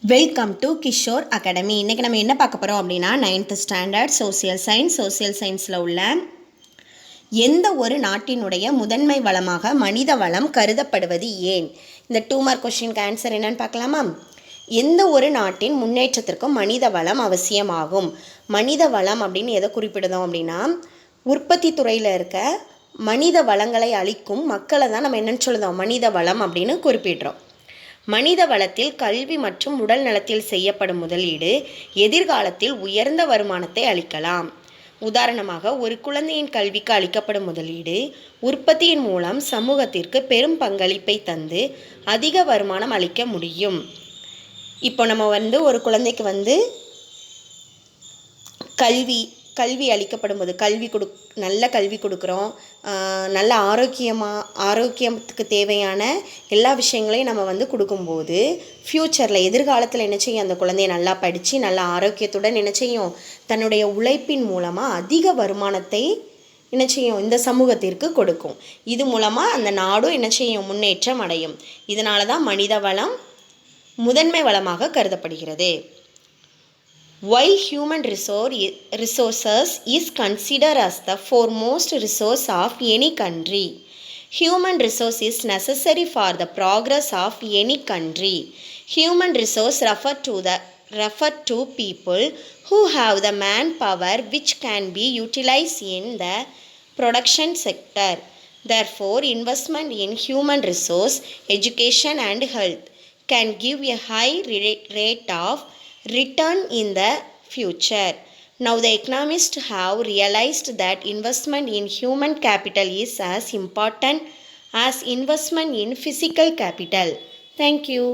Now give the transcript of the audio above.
Welcome to Kishore academy. இன்றைக்கி நம்ம என்ன பார்க்க போகிறோம் அப்படின்னா 9th ஸ்டாண்டர்ட் சோசியல் சயின்ஸில் உள்ள எந்த ஒரு நாட்டினுடைய முதன்மை வளமாக மனித வளம் கருதப்படுவது ஏன்? இந்த 2 மார்க் கொஸ்டினுக்கு ஆன்சர் என்னன்னு பார்க்கலாமா? எந்த ஒரு நாட்டின் முன்னேற்றத்திற்கும் மனித வளம் அவசியமாகும். மனித வளம் அப்படின்னு எதை குறிப்பிடுதோம் அப்படின்னா, உற்பத்தி துறையில் இருக்க மனித வளங்களை அளிக்கும் மக்களை தான் நம்ம என்னென்னு சொல்லுதோம், மனித வளம் அப்படின்னு குறிப்பிடுறோம். மனித வளத்தில் கல்வி மற்றும் உடல் நலத்தில் செய்யப்படும் முதலீடு எதிர்காலத்தில் உயர்ந்த வருமானத்தை அளிக்கலாம். உதாரணமாக, ஒரு குழந்தையின் கல்விக்கு அளிக்கப்படும் முதலீடு உற்பத்தியின் மூலம் சமூகத்திற்கு பெரும் பங்களிப்பை தந்து அதிக வருமானம் அளிக்க முடியும். இப்போ நம்ம ஒரு குழந்தைக்கு கல்வி அளிக்கப்படும் போது நல்ல கல்வி கொடுக்குறோம், நல்ல ஆரோக்கியத்துக்கு தேவையான எல்லா விஷயங்களையும் நம்ம கொடுக்கும்போது ஃப்யூச்சரில் எதிர்காலத்தில் என்ன செய்யும், அந்த குழந்தைய நல்லா படித்து நல்ல ஆரோக்கியத்துடன் என்ன செய்யும், தன்னுடைய உழைப்பின் மூலமாக அதிக வருமானத்தை என்ன செய்யும், இந்த சமூகத்திற்கு கொடுக்கும். இது மூலமாக அந்த நாடும் என்ன செய்யும், முன்னேற்றம் அடையும். இதனால தான் மனித வளம் முதன்மை வளமாக கருதப்படுகிறது. Why human resources is considered as the foremost resource of any country. Human resource is necessary for the progress of any country. Human resource refer to people who have the manpower which can be utilized in the production sector. Therefore, investment in human resource, education and health can give a high rate of return in the future. Now the economists have realized that investment in human capital is as important as investment in physical capital. Thank you.